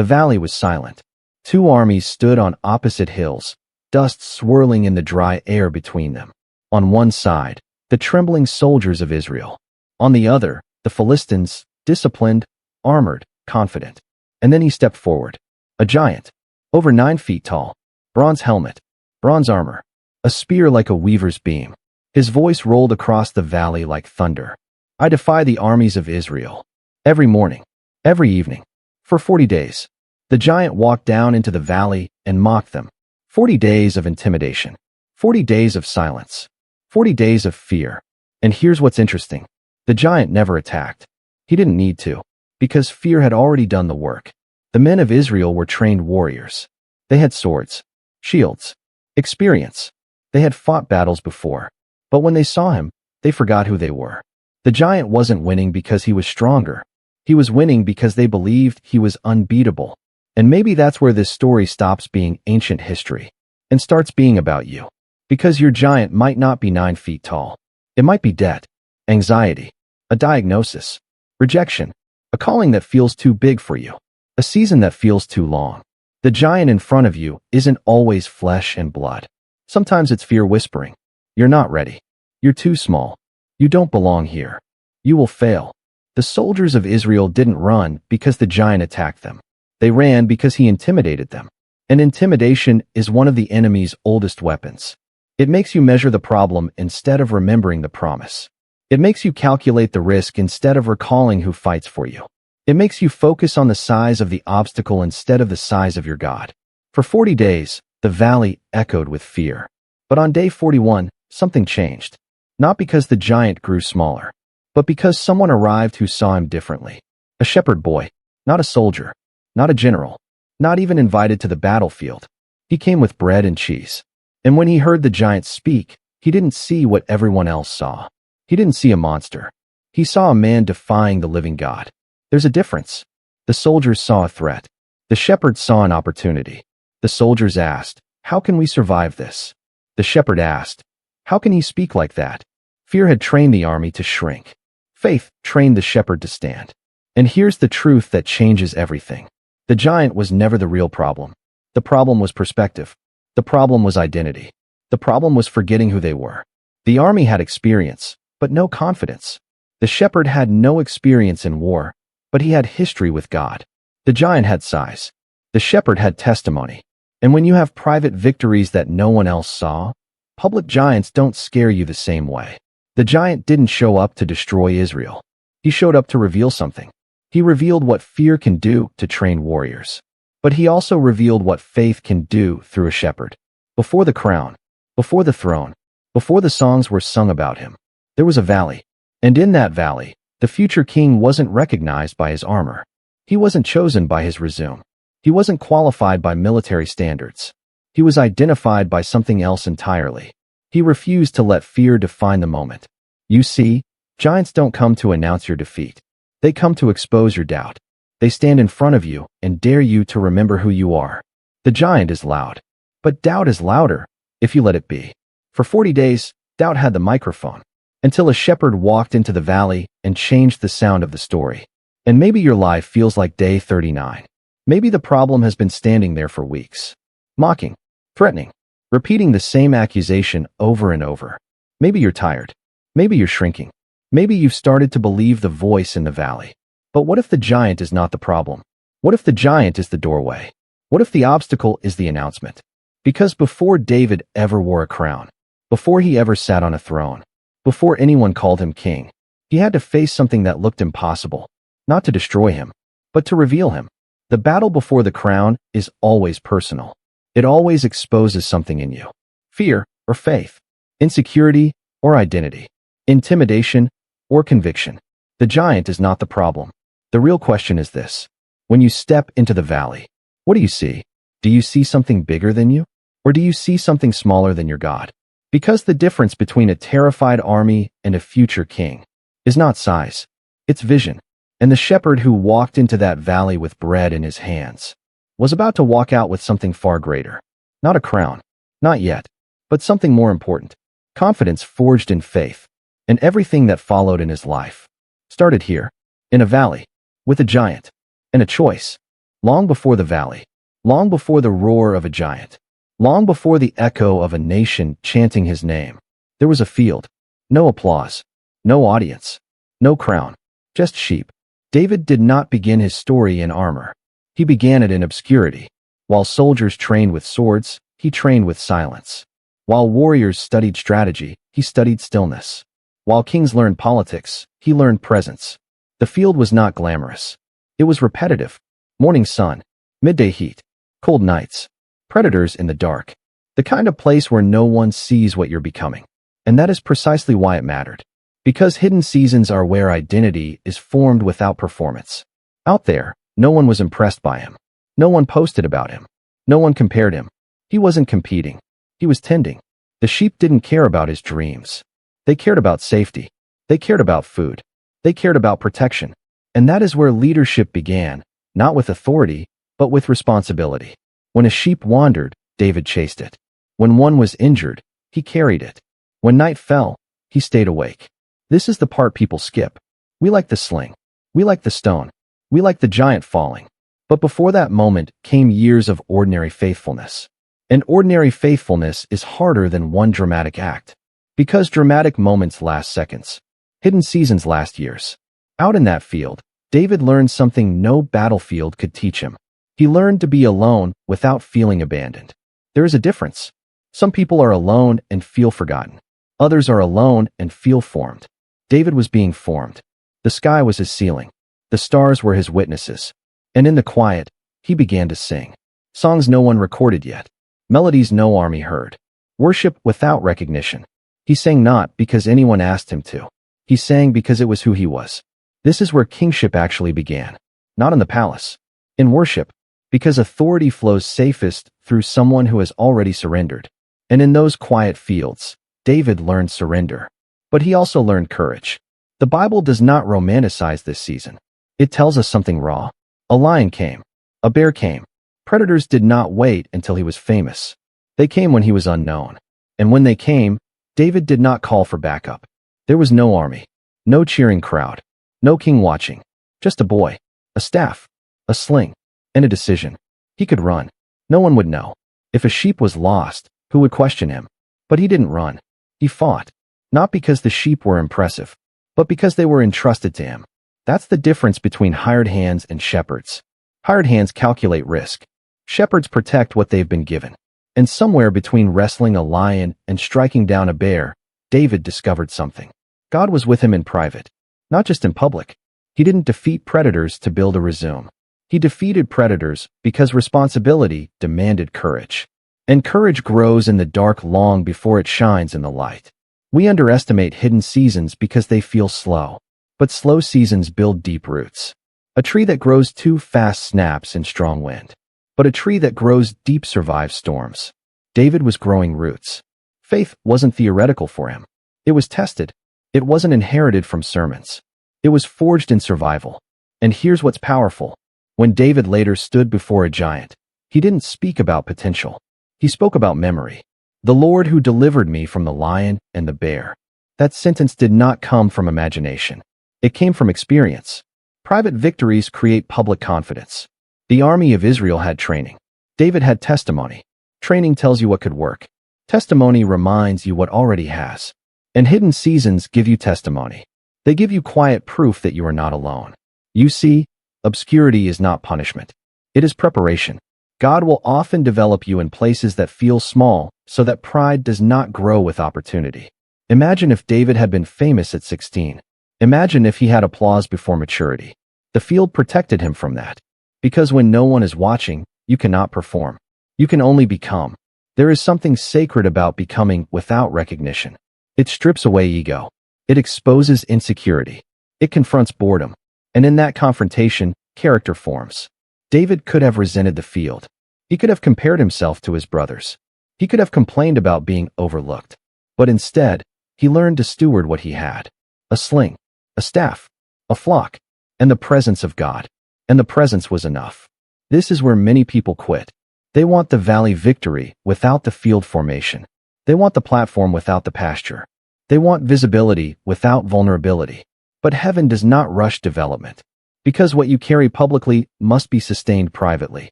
The valley was silent. Two armies stood on opposite hills, dust swirling in the dry air between them. On one side, the trembling soldiers of Israel. On the other, the Philistines, disciplined, armored, confident. And then he stepped forward. A giant, over 9 feet tall, bronze helmet, bronze armor, a spear like a weaver's beam. His voice rolled across the valley like thunder. I defy the armies of Israel. Every morning, every evening, for 40 days. The giant walked down into the valley and mocked them. 40 days of intimidation. 40 days of silence. 40 days of fear. And here's what's interesting. The giant never attacked. He didn't need to, because fear had already done the work. The men of Israel were trained warriors. They had swords, shields, experience. They had fought battles before. But when they saw him, they forgot who they were. The giant wasn't winning because he was stronger. He was winning because they believed he was unbeatable. And maybe that's where this story stops being ancient history and starts being about you. Because your giant might not be 9 feet tall. It might be debt, anxiety, a diagnosis, rejection, a calling that feels too big for you, a season that feels too long. The giant in front of you isn't always flesh and blood. Sometimes it's fear whispering. You're not ready. You're too small. You don't belong here. You will fail. The soldiers of Israel didn't run because the giant attacked them. They ran because he intimidated them. And intimidation is one of the enemy's oldest weapons. It makes you measure the problem instead of remembering the promise. It makes you calculate the risk instead of recalling who fights for you. It makes you focus on the size of the obstacle instead of the size of your God. For 40 days, the valley echoed with fear. But on day 41, something changed. Not because the giant grew smaller, but because someone arrived who saw him differently. A shepherd boy, not a soldier, not a general, not even invited to the battlefield. He came with bread and cheese. And when he heard the giant speak, he didn't see what everyone else saw. He didn't see a monster. He saw a man defying the living God. There's a difference. The soldiers saw a threat. The shepherd saw an opportunity. The soldiers asked, "How can we survive this?" The shepherd asked, "How can he speak like that?" Fear had trained the army to shrink. Faith trained the shepherd to stand. And here's the truth that changes everything. The giant was never the real problem. The problem was perspective. The problem was identity. The problem was forgetting who they were. The army had experience, but no confidence. The shepherd had no experience in war, but he had history with God. The giant had size. The shepherd had testimony. And when you have private victories that no one else saw, public giants don't scare you the same way. The giant didn't show up to destroy Israel. He showed up to reveal something. He revealed what fear can do to train warriors. But he also revealed what faith can do through a shepherd. Before the crown, before the throne, before the songs were sung about him, there was a valley. And in that valley, the future king wasn't recognized by his armor. He wasn't chosen by his resume. He wasn't qualified by military standards. He was identified by something else entirely. He refused to let fear define the moment. You see, giants don't come to announce your defeat. They come to expose your doubt. They stand in front of you and dare you to remember who you are. The giant is loud, but doubt is louder if you let it be. For 40 days, doubt had the microphone, until a shepherd walked into the valley and changed the sound of the story. And maybe your life feels like day 39. Maybe the problem has been standing there for weeks, mocking, threatening, repeating the same accusation over and over. Maybe you're tired. Maybe you're shrinking. Maybe you've started to believe the voice in the valley. But what if the giant is not the problem? What if the giant is the doorway? What if the obstacle is the announcement? Because before David ever wore a crown, before he ever sat on a throne, before anyone called him king, he had to face something that looked impossible, not to destroy him, but to reveal him. The battle before the crown is always personal. It always exposes something in you. Fear or faith, insecurity or identity, intimidation or conviction. The giant is not the problem. The real question is this. When you step into the valley, what do you see? Do you see something bigger than you? Or do you see something smaller than your God? Because the difference between a terrified army and a future king is not size, it's vision. And the shepherd who walked into that valley with bread in his hands was about to walk out with something far greater. Not a crown, not yet, but something more important. Confidence forged in faith. And everything that followed in his life started here, in a valley, with a giant, and a choice. long before the valley, long before the roar of a giant, long before the echo of a nation chanting his name. There was a field. No applause, no audience, no crown, just sheep. David did not begin his story in armor. He began it in obscurity. While soldiers trained with swords, he trained with silence. While warriors studied strategy, he studied stillness. While kings learned politics, he learned presence. The field was not glamorous. It was repetitive. Morning sun, midday heat, cold nights, predators in the dark. The kind of place where no one sees what you're becoming. And that is precisely why it mattered. Because hidden seasons are where identity is formed without performance. Out there, no one was impressed by him. No one posted about him. No one compared him. He wasn't competing. He was tending. The sheep didn't care about his dreams. They cared about safety. They cared about food. They cared about protection. And that is where leadership began, not with authority, but with responsibility. When a sheep wandered, David chased it. When one was injured, he carried it. When night fell, he stayed awake. This is the part people skip. We like the sling. We like the stone. We like the giant falling. But before that moment came years of ordinary faithfulness. And ordinary faithfulness is harder than one dramatic act. Because dramatic moments last seconds. Hidden seasons last years. Out in that field, David learned something no battlefield could teach him. He learned to be alone without feeling abandoned. There is a difference. Some people are alone and feel forgotten. Others are alone and feel formed. David was being formed. The sky was his ceiling. The stars were his witnesses. And in the quiet, he began to sing. Songs no one recorded yet. Melodies no army heard. Worship without recognition. He sang not because anyone asked him to. He sang because it was who he was. This is where kingship actually began. Not in the palace. In worship. Because authority flows safest through someone who has already surrendered. And in those quiet fields, David learned surrender. But he also learned courage. The Bible does not romanticize this season. It tells us something raw. A lion came. A bear came. Predators did not wait until he was famous. They came when he was unknown. And when they came, David did not call for backup. There was no army, no cheering crowd, no king watching. Just a boy, a staff, a sling, and a decision. He could run. No one would know. If a sheep was lost, who would question him? But he didn't run. He fought. Not because the sheep were impressive, but because they were entrusted to him. That's the difference between hired hands and shepherds. Hired hands calculate risk. Shepherds protect what they've been given. And somewhere between wrestling a lion and striking down a bear, David discovered something. God was with him in private, not just in public. He didn't defeat predators to build a resume. He defeated predators because responsibility demanded courage. And courage grows in the dark long before it shines in the light. We underestimate hidden seasons because they feel slow. But slow seasons build deep roots. A tree that grows too fast snaps in strong wind. But a tree that grows deep survives storms. David was growing roots. Faith wasn't theoretical for him. It was tested. It wasn't inherited from sermons. It was forged in survival. And here's what's powerful. When David later stood before a giant, he didn't speak about potential. He spoke about memory. The Lord who delivered me from the lion and the bear. That sentence did not come from imagination. It came from experience. Private victories create public confidence. The army of Israel had training. David had testimony. Training tells you what could work. Testimony reminds you what already has. And hidden seasons give you testimony. They give you quiet proof that you are not alone. You see, obscurity is not punishment. It is preparation. God will often develop you in places that feel small so that pride does not grow with opportunity. Imagine if David had been famous at 16. Imagine if he had applause before maturity. The field protected him from that. Because when no one is watching, you cannot perform. You can only become. There is something sacred about becoming without recognition. It strips away ego. It exposes insecurity. It confronts boredom. And in that confrontation, character forms. David could have resented the field. He could have compared himself to his brothers. He could have complained about being overlooked. But instead, he learned to steward what he had. A sling, a staff, a flock, and the presence of God. And the presence was enough. This is where many people quit. They want the valley victory without the field formation. They want the platform without the pasture. They want visibility without vulnerability. But heaven does not rush development. Because what you carry publicly must be sustained privately.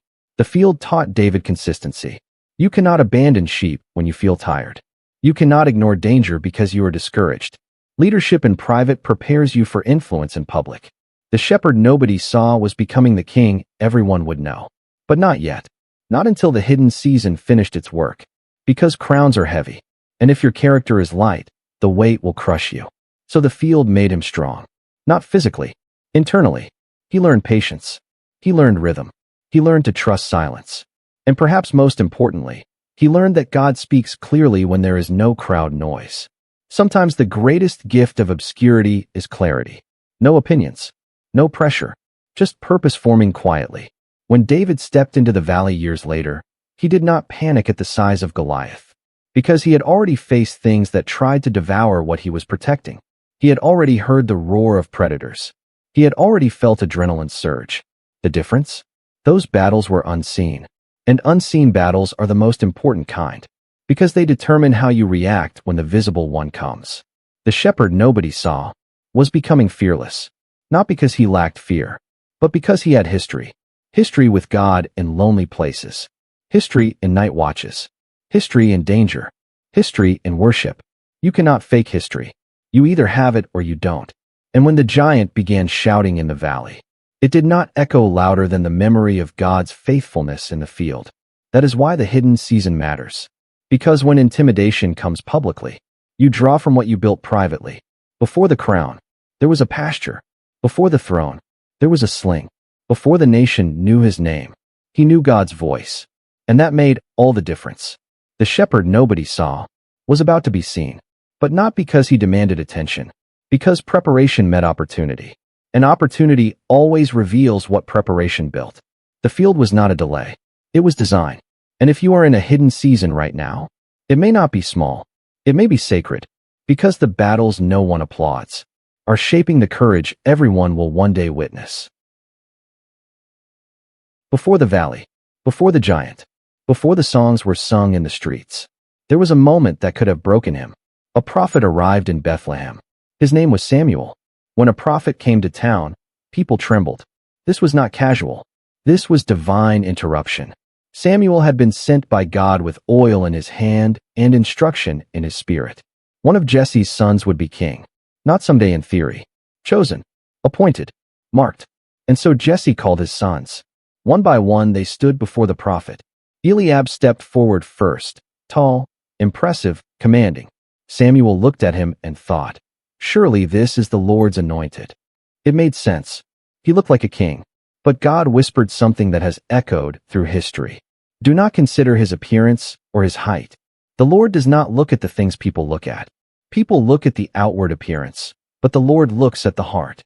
The field taught David consistency. You cannot abandon sheep when you feel tired. You cannot ignore danger because you are discouraged. Leadership in private prepares you for influence in public. The shepherd nobody saw was becoming the king everyone would know. But not yet. Not until the hidden season finished its work. Because crowns are heavy. And if your character is light, the weight will crush you. So the field made him strong. Not physically. Internally. He learned patience. He learned rhythm. He learned to trust silence. And perhaps most importantly, he learned that God speaks clearly when there is no crowd noise. Sometimes the greatest gift of obscurity is clarity. No opinions. No pressure. Just purpose forming quietly. When David stepped into the valley years later, he did not panic at the size of Goliath. Because he had already faced things that tried to devour what he was protecting. He had already heard the roar of predators. He had already felt adrenaline surge. The difference? Those battles were unseen. And unseen battles are the most important kind. Because they determine how you react when the visible one comes. The shepherd nobody saw was becoming fearless. Not because he lacked fear, but because he had history. History with God in lonely places. History in night watches. History in danger. History in worship. You cannot fake history. You either have it or you don't. And when the giant began shouting in the valley, it did not echo louder than the memory of God's faithfulness in the field. That is why the hidden season matters. Because when intimidation comes publicly, you draw from what you built privately. Before the crown, there was a pasture. Before the throne, there was a sling. Before the nation knew his name, he knew God's voice. And that made all the difference. The shepherd nobody saw was about to be seen. But not because he demanded attention. Because preparation met opportunity. And opportunity always reveals what preparation built. The field was not a delay. It was design. And if you are in a hidden season right now, it may not be small. It may be sacred. Because the battles no one applauds are shaping the courage everyone will one day witness. Before the valley. Before the giant. Before the songs were sung in the streets. There was a moment that could have broken him. A prophet arrived in Bethlehem. His name was Samuel. When a prophet came to town, people trembled. This was not casual. This was divine interruption. Samuel had been sent by God with oil in his hand and instruction in his spirit. One of Jesse's sons would be king. Not someday in theory. Chosen. Appointed. Marked. And so Jesse called his sons. One by one they stood before the prophet. Eliab stepped forward first. Tall, impressive, commanding. Samuel looked at him and thought, surely this is the Lord's anointed. It made sense. He looked like a king. But God whispered something that has echoed through history. Do not consider his appearance or his height. The Lord does not look at the things people look at. People look at the outward appearance, but the Lord looks at the heart.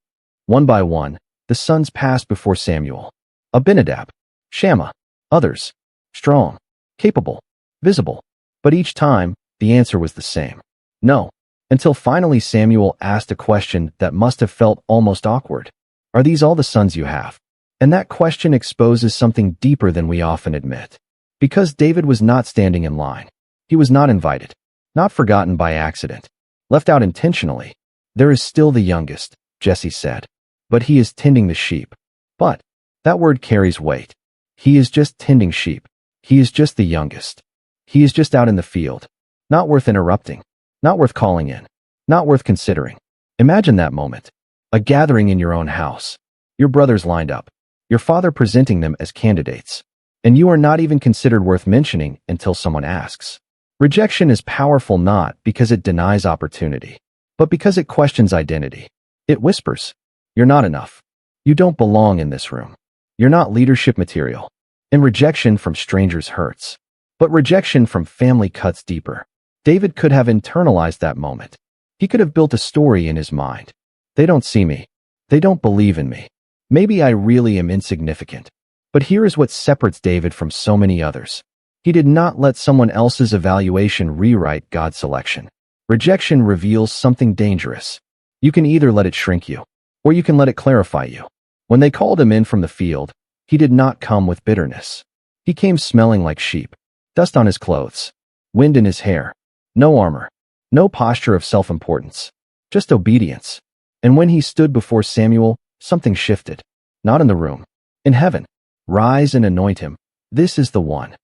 One by one, the sons passed before Samuel. Abinadab, Shammah, others. Strong, capable, visible. But each time, the answer was the same. No. Until finally Samuel asked a question that must have felt almost awkward. Are these all the sons you have? And that question exposes something deeper than we often admit. Because David was not standing in line. He was not invited. Not forgotten by accident. Left out intentionally. There is still the youngest, Jesse said. But he is tending the sheep. But that word carries weight. He is just tending sheep. He is just the youngest. He is just out in the field. Not worth interrupting. Not worth calling in. Not worth considering. Imagine that moment. A gathering in your own house. Your brothers lined up. Your father presenting them as candidates. And you are not even considered worth mentioning until someone asks. Rejection is powerful not because it denies opportunity, but because it questions identity. It whispers, you're not enough. You don't belong in this room. You're not leadership material. And rejection from strangers hurts. But rejection from family cuts deeper. David could have internalized that moment. He could have built a story in his mind. They don't see me. They don't believe in me. Maybe I really am insignificant. But here is what separates David from so many others. He did not let someone else's evaluation rewrite God's selection. Rejection reveals something dangerous. You can either let it shrink you, or you can let it clarify you. When they called him in from the field, he did not come with bitterness. He came smelling like sheep. Dust on his clothes. Wind in his hair. No armor. No posture of self-importance. Just obedience. And when he stood before Samuel, something shifted. not in the room. In heaven. Rise and anoint him. This is the one.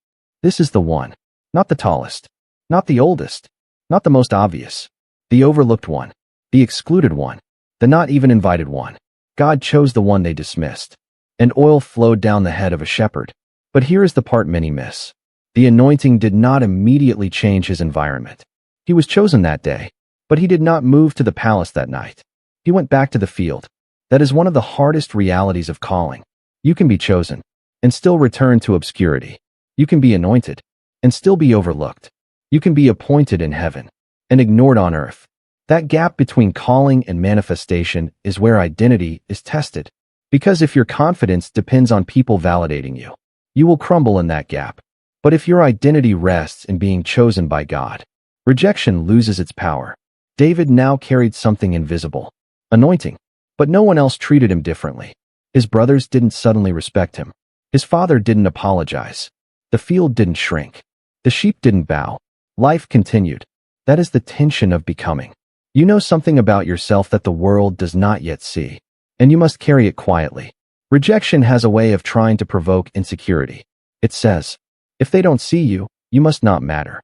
This is the one. Not the tallest. Not the oldest. Not the most obvious. The overlooked one. The excluded one. The not even invited one. God chose the one they dismissed. And oil flowed down the head of a shepherd. But here is the part many miss. The anointing did not immediately change his environment. He was chosen that day, but he did not move to the palace that night. He went back to the field. That is one of the hardest realities of calling. You can be chosen and still return to obscurity. You can be anointed and still be overlooked. You can be appointed in heaven and ignored on earth. That gap between calling and manifestation is where identity is tested. Because if your confidence depends on people validating you, you will crumble in that gap. But if your identity rests in being chosen by God, rejection loses its power. David now carried something invisible, anointing, but no one else treated him differently. His brothers didn't suddenly respect him. His father didn't apologize. The field didn't shrink. The sheep didn't bow. Life continued. That is the tension of becoming. You know something about yourself that the world does not yet see, and you must carry it quietly. Rejection has a way of trying to provoke insecurity. It says, if they don't see you, you must not matter.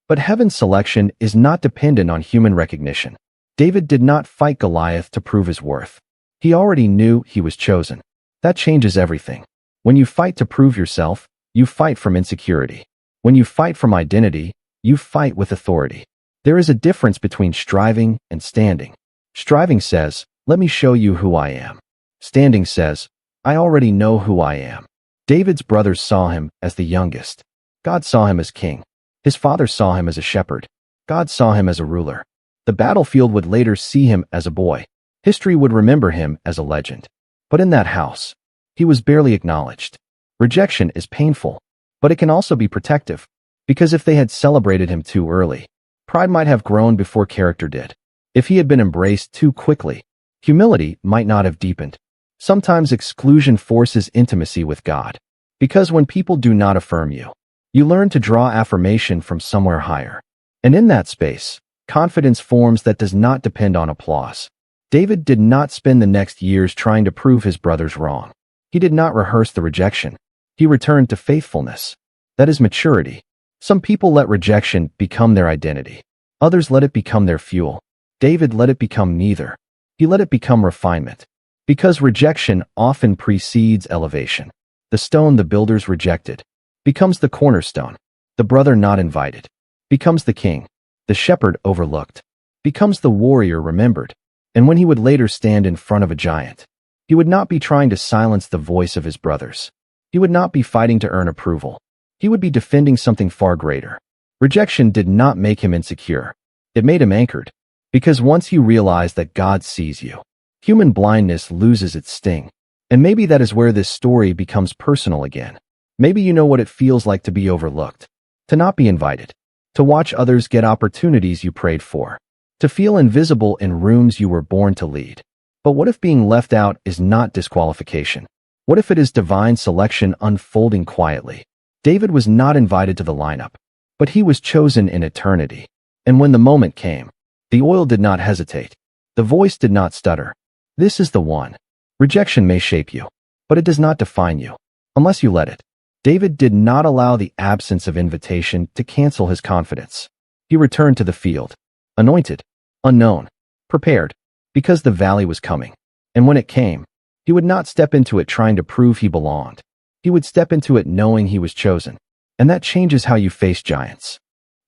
But heaven's selection is not dependent on human recognition. David did not fight Goliath to prove his worth. He already knew he was chosen. That changes everything. When you fight to prove yourself, you fight from insecurity. When you fight from identity, you fight with authority. There is a difference between striving and standing. Striving says, let me show you who I am. Standing says, I already know who I am. David's brothers saw him as the youngest. God saw him as king. His father saw him as a shepherd. God saw him as a ruler. The battlefield would later see him as a boy. History would remember him as a legend. But in that house, he was barely acknowledged. Rejection is painful, but it can also be protective. Because if they had celebrated him too early, pride might have grown before character did. If he had been embraced too quickly, humility might not have deepened. Sometimes exclusion forces intimacy with God. Because when people do not affirm you, you learn to draw affirmation from somewhere higher. And in that space, confidence forms that does not depend on applause. David did not spend the next years trying to prove his brothers wrong. He did not rehearse the rejection. He returned to faithfulness. That is maturity. Some people let rejection become their identity. Others let it become their fuel. David let it become neither. He let it become refinement. Because rejection often precedes elevation. The stone the builders rejected becomes the cornerstone. The brother not invited becomes the king. The shepherd overlooked becomes the warrior remembered. And when he would later stand in front of a giant, he would not be trying to silence the voice of his brothers. He would not be fighting to earn approval. He would be defending something far greater. Rejection did not make him insecure. It made him anchored. Because once you realize that God sees you, human blindness loses its sting. And maybe that is where this story becomes personal again. Maybe you know what it feels like to be overlooked, to not be invited, to watch others get opportunities you prayed for, to feel invisible in rooms you were born to lead. But what if being left out is not disqualification? What if it is divine selection unfolding quietly? David was not invited to the lineup, but he was chosen in eternity. And when the moment came, the oil did not hesitate. The voice did not stutter. This is the one. Rejection may shape you, but it does not define you, unless you let it. David did not allow the absence of invitation to cancel his confidence. He returned to the field, anointed, unknown, prepared, because the valley was coming. And when it came, he would not step into it trying to prove he belonged. He would step into it knowing he was chosen. And that changes how you face giants.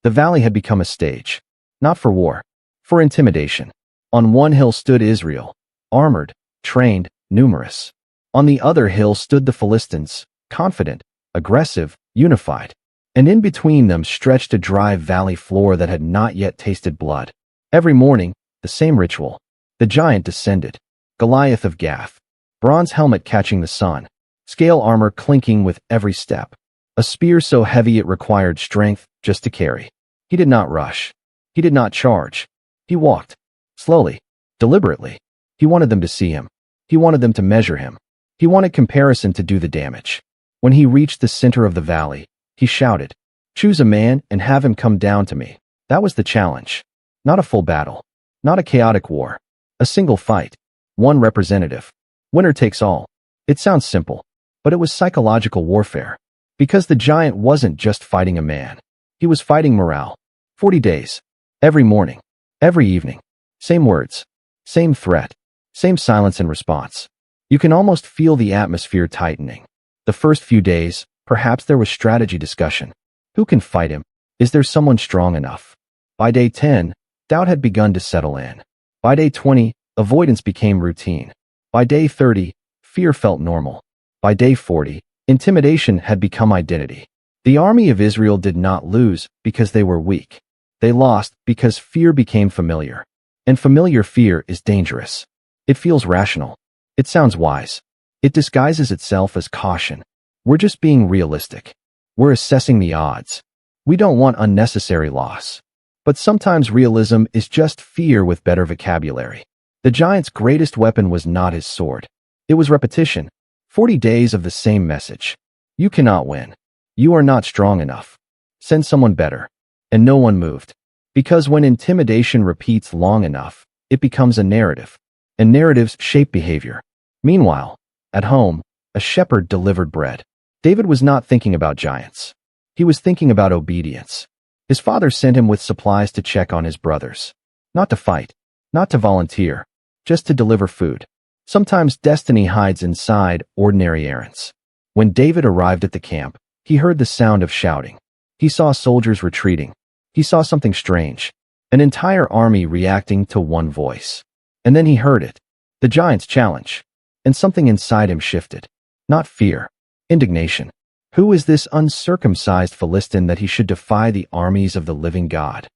The valley had become a stage, not for war, for intimidation. On one hill stood Israel, armored, trained, numerous. On the other hill stood the Philistines, confident, aggressive, unified. And in between them stretched a dry valley floor that had not yet tasted blood. Every morning, the same ritual. The giant descended, Goliath of Gath, bronze helmet catching the sun, scale armor clinking with every step, a spear so heavy it required strength just to carry. He did not rush. He did not charge. He walked, slowly, deliberately. He wanted them to see him. He wanted them to measure him. He wanted comparison to do the damage. When he reached the center of the valley, he shouted, "Choose a man and have him come down to me." That was the challenge. Not a full battle. Not a chaotic war. A single fight. One representative. Winner takes all. It sounds simple, but it was psychological warfare. Because the giant wasn't just fighting a man. He was fighting morale. 40 days. Every morning. Every evening. Same words. Same threat. Same silence in response. You can almost feel the atmosphere tightening. The first few days, perhaps there was strategy discussion. Who can fight him? Is there someone strong enough? By day 10, doubt had begun to settle in. By day 20, avoidance became routine. By day 30, fear felt normal. By day 40, intimidation had become identity. The army of Israel did not lose because they were weak. They lost because fear became familiar. And familiar fear is dangerous. It feels rational. It sounds wise. It disguises itself as caution. We're just being realistic. We're assessing the odds. We don't want unnecessary loss. But sometimes realism is just fear with better vocabulary. The giant's greatest weapon was not his sword. It was repetition. 40 days of the same message. You cannot win. You are not strong enough. Send someone better. And no one moved. Because when intimidation repeats long enough, it becomes a narrative. And narratives shape behavior. Meanwhile, at home, a shepherd delivered bread. David was not thinking about giants. He was thinking about obedience. His father sent him with supplies to check on his brothers. Not to fight. Not to volunteer. Just to deliver food. Sometimes destiny hides inside ordinary errands. When David arrived at the camp, he heard the sound of shouting. He saw soldiers retreating. He saw something strange. An entire army reacting to one voice. And then he heard it. The giant's challenge. And something inside him shifted. Not fear. Indignation. Who is this uncircumcised Philistine that he should defy the armies of the living God?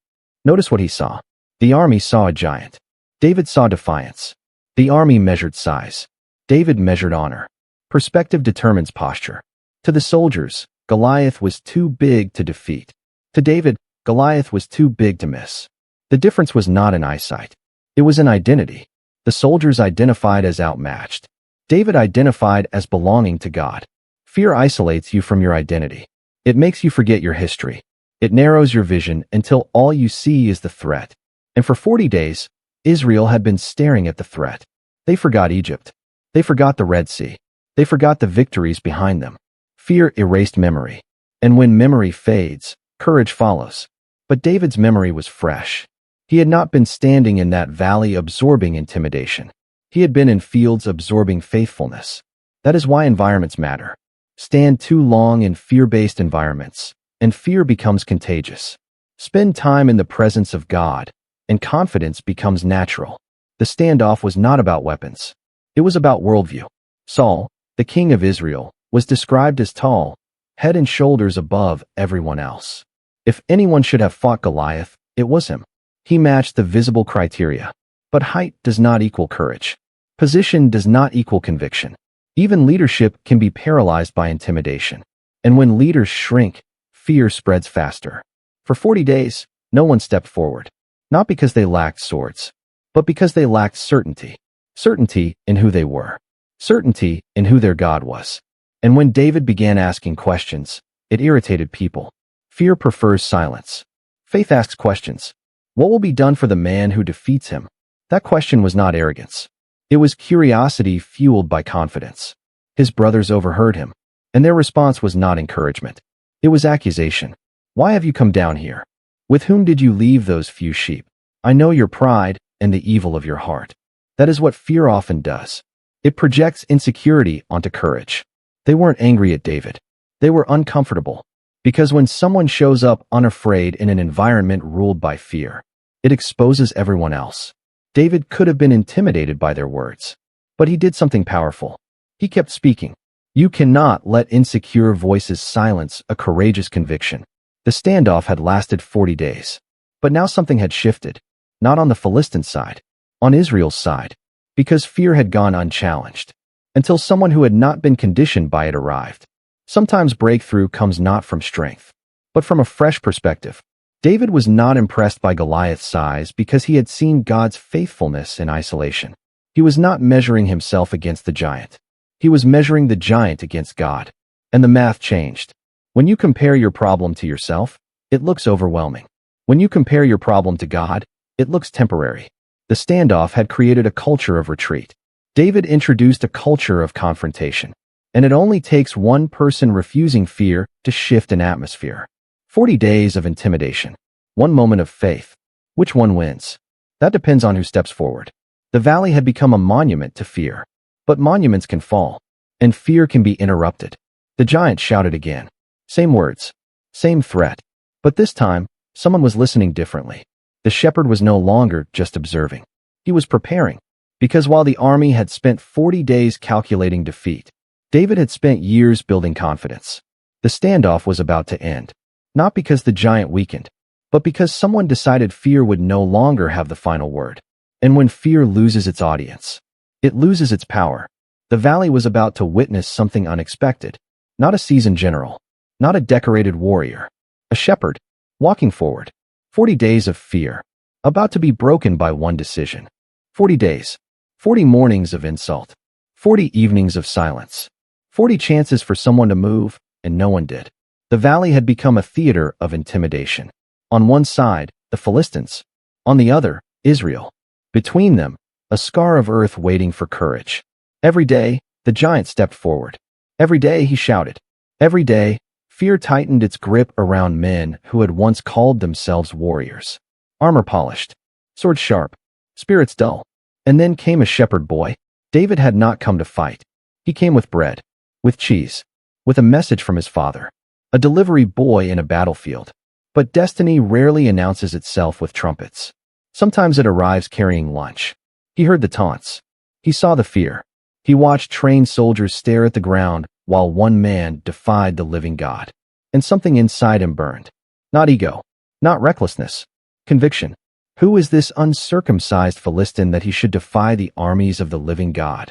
Notice what he saw. The army saw a giant. David saw defiance. The army measured size. David measured honor. Perspective determines posture. To the soldiers, Goliath was too big to defeat. To David, Goliath was too big to miss. The difference was not in eyesight. It was in identity. The soldiers identified as outmatched. David identified as belonging to God. Fear isolates you from your identity. It makes you forget your history. It narrows your vision until all you see is the threat. And for 40 days, Israel had been staring at the threat. They forgot Egypt. They forgot the Red Sea. They forgot the victories behind them. Fear erased memory. And when memory fades, courage follows. But David's memory was fresh. He had not been standing in that valley absorbing intimidation. He had been in fields absorbing faithfulness. That is why environments matter. Stand too long in fear-based environments, and fear becomes contagious. Spend time in the presence of God, and confidence becomes natural. The standoff was not about weapons. It was about worldview. Saul, the king of Israel, was described as tall, head and shoulders above everyone else. If anyone should have fought Goliath, it was him. He matched the visible criteria. But height does not equal courage. Position does not equal conviction. Even leadership can be paralyzed by intimidation. And when leaders shrink, fear spreads faster. For 40 days, no one stepped forward. Not because they lacked swords, but because they lacked certainty. Certainty in who they were. Certainty in who their God was. And when David began asking questions, it irritated people. Fear prefers silence. Faith asks questions. What will be done for the man who defeats him? That question was not arrogance. It was curiosity fueled by confidence. His brothers overheard him, and their response was not encouragement. It was accusation. Why have you come down here? With whom did you leave those few sheep? I know your pride and the evil of your heart. That is what fear often does. It projects insecurity onto courage. They weren't angry at David. They were uncomfortable. Because when someone shows up unafraid in an environment ruled by fear, it exposes everyone else. David could have been intimidated by their words. But he did something powerful. He kept speaking. You cannot let insecure voices silence a courageous conviction. The standoff had lasted 40 days. But now something had shifted. Not on the Philistine side. On Israel's side. Because fear had gone unchallenged. Until someone who had not been conditioned by it arrived. Sometimes breakthrough comes not from strength, but from a fresh perspective. David was not impressed by Goliath's size because he had seen God's faithfulness in isolation. He was not measuring himself against the giant. He was measuring the giant against God. And the math changed. When you compare your problem to yourself, it looks overwhelming. When you compare your problem to God, it looks temporary. The standoff had created a culture of retreat. David introduced a culture of confrontation, and it only takes one person refusing fear to shift an atmosphere. 40 days of intimidation. One moment of faith. Which one wins? That depends on who steps forward. The valley had become a monument to fear. But monuments can fall, and fear can be interrupted. The giant shouted again. Same words. Same threat. But this time, someone was listening differently. The shepherd was no longer just observing. He was preparing. Because while the army had spent 40 days calculating defeat, David had spent years building confidence. The standoff was about to end. Not because the giant weakened, but because someone decided fear would no longer have the final word. And when fear loses its audience, it loses its power. The valley was about to witness something unexpected. Not a seasoned general. Not a decorated warrior. A shepherd, walking forward. 40 days of fear, about to be broken by one decision. 40 days. 40 mornings of insult. 40 evenings of silence. 40 chances for someone to move, and no one did. The valley had become a theater of intimidation. On one side, the Philistines. On the other, Israel. Between them, a scar of earth waiting for courage. Every day, the giant stepped forward. Every day he shouted. Every day, fear tightened its grip around men who had once called themselves warriors. Armor polished. Sword sharp. Spirits dull. And then came a shepherd boy. David had not come to fight. He came with bread. With cheese. With a message from his father. A delivery boy in a battlefield. But destiny rarely announces itself with trumpets. Sometimes it arrives carrying lunch. He heard the taunts. He saw the fear. He watched trained soldiers stare at the ground while one man defied the living God. And something inside him burned. Not ego. Not recklessness. Conviction. Who is this uncircumcised Philistine that he should defy the armies of the living God?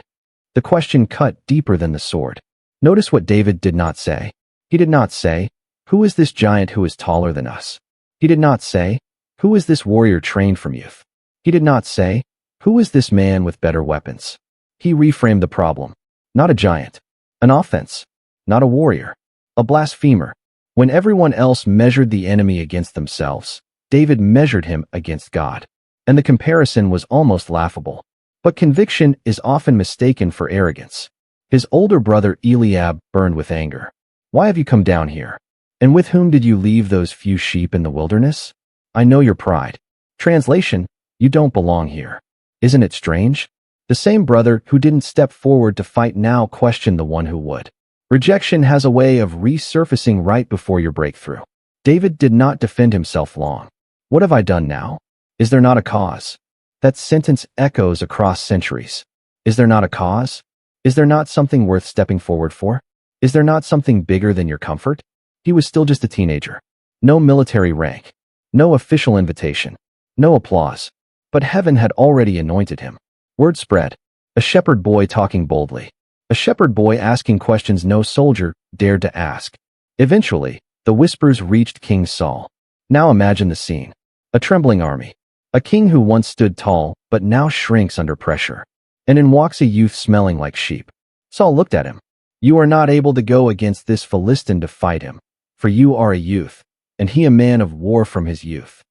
The question cut deeper than the sword. Notice what David did not say. He did not say, "Who is this giant who is taller than us?" He did not say, "Who is this warrior trained from youth?" He did not say, "Who is this man with better weapons?" He reframed the problem. Not a giant. An offense. Not a warrior. A blasphemer. When everyone else measured the enemy against themselves, David measured him against God. And the comparison was almost laughable. But conviction is often mistaken for arrogance. His older brother Eliab burned with anger. "Why have you come down here? And with whom did you leave those few sheep in the wilderness? I know your pride." Translation, you don't belong here. Isn't it strange? The same brother who didn't step forward to fight now questioned the one who would. Rejection has a way of resurfacing right before your breakthrough. David did not defend himself long. What have I done now? Is there not a cause? That sentence echoes across centuries. Is there not a cause? Is there not something worth stepping forward for? Is there not something bigger than your comfort? He was still just a teenager. No military rank. No official invitation. No applause. But heaven had already anointed him. Word spread. A shepherd boy talking boldly. A shepherd boy asking questions no soldier dared to ask. Eventually, the whispers reached King Saul. Now imagine the scene. A trembling army. A king who once stood tall, but now shrinks under pressure. And in walks a youth smelling like sheep. Saul looked at him. "You are not able to go against this Philistine to fight him, for you are a youth, and he a man of war from his youth."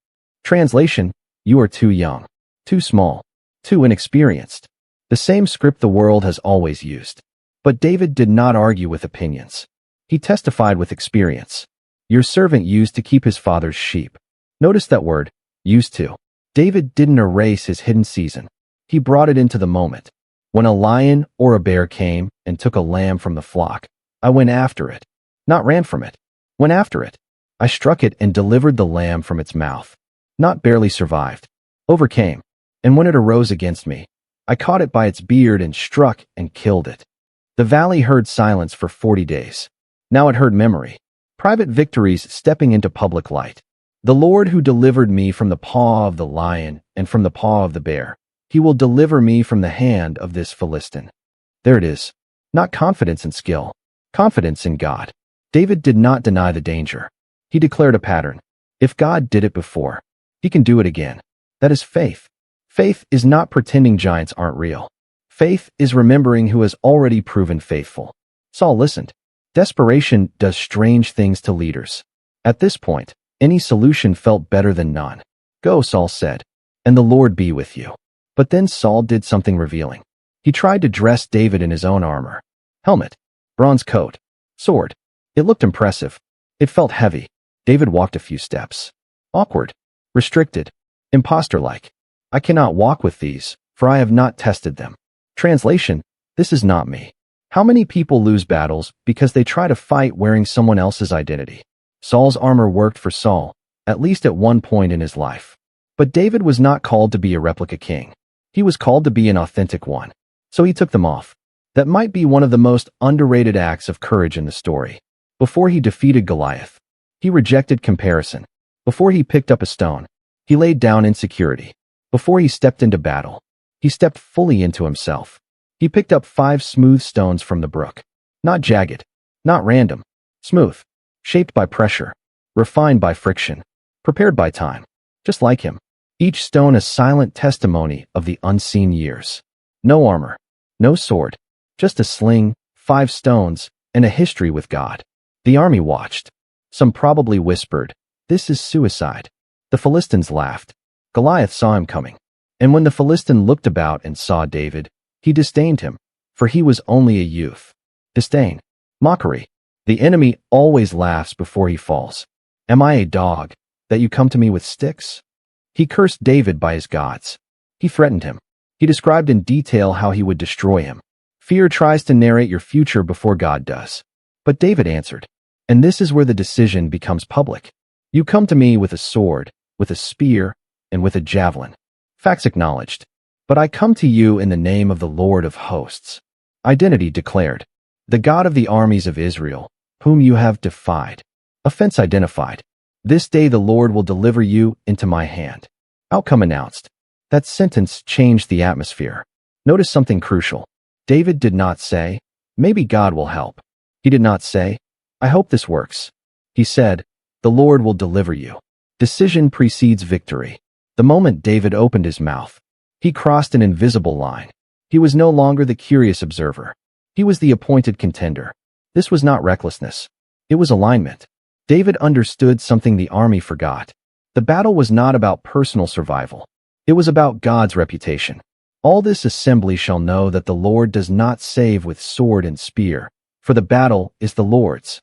Translation, you are too young, too small, too inexperienced. The same script the world has always used. But David did not argue with opinions. He testified with experience. Your servant used to keep his father's sheep. Notice that word, used to. David didn't erase his hidden season. He brought it into the moment. When a lion or a bear came and took a lamb from the flock, I went after it. Not ran from it. Went after it. I struck it and delivered the lamb from its mouth. Not barely survived. Overcame. And when it arose against me, I caught it by its beard and struck and killed it. The valley heard silence for 40 days. Now it heard memory. Private victories stepping into public light. The Lord who delivered me from the paw of the lion and from the paw of the bear, he will deliver me from the hand of this Philistine. There it is. Not confidence in skill. Confidence in God. David did not deny the danger. He declared a pattern. If God did it before, he can do it again. That is faith. Faith is not pretending giants aren't real. Faith is remembering who has already proven faithful. Saul listened. Desperation does strange things to leaders. At this point, any solution felt better than none. "Go," Saul said, "and the Lord be with you." But then Saul did something revealing. He tried to dress David in his own armor. Helmet, bronze coat, sword. It looked impressive. It felt heavy. David walked a few steps. Awkward, restricted, imposter-like. I cannot walk with these, for I have not tested them. Translation, this is not me. How many people lose battles because they try to fight wearing someone else's identity? Saul's armor worked for Saul, at least at one point in his life. But David was not called to be a replica king. He was called to be an authentic one. So he took them off. That might be one of the most underrated acts of courage in the story. Before he defeated Goliath, he rejected comparison. Before he picked up a stone, he laid down insecurity. Before he stepped into battle, he stepped fully into himself. He picked up 5 smooth stones from the brook. Not jagged, not random, smooth, shaped by pressure, refined by friction, prepared by time. Just like him, each stone a silent testimony of the unseen years. No armor, no sword, just a sling, 5 stones, and a history with God. The army watched. Some probably whispered, "This is suicide." The Philistines laughed. Goliath saw him coming. And when the Philistine looked about and saw David, he disdained him, for he was only a youth. Disdain. Mockery. The enemy always laughs before he falls. Am I a dog, that you come to me with sticks? He cursed David by his gods. He threatened him. He described in detail how he would destroy him. Fear tries to narrate your future before God does. But David answered, and this is where the decision becomes public. You come to me with a sword, with a spear, and with a javelin. Facts acknowledged. But I come to you in the name of the Lord of hosts. Identity declared. The God of the armies of Israel, whom you have defied. Offense identified. This day the Lord will deliver you into my hand. Outcome announced. That sentence changed the atmosphere. Notice something crucial. David did not say, maybe God will help. He did not say, I hope this works. He said, the Lord will deliver you. Decision precedes victory. The moment David opened his mouth, he crossed an invisible line. He was no longer the curious observer. He was the appointed contender. This was not recklessness. It was alignment. David understood something the army forgot. The battle was not about personal survival. It was about God's reputation. All this assembly shall know that the Lord does not save with sword and spear, for the battle is the Lord's.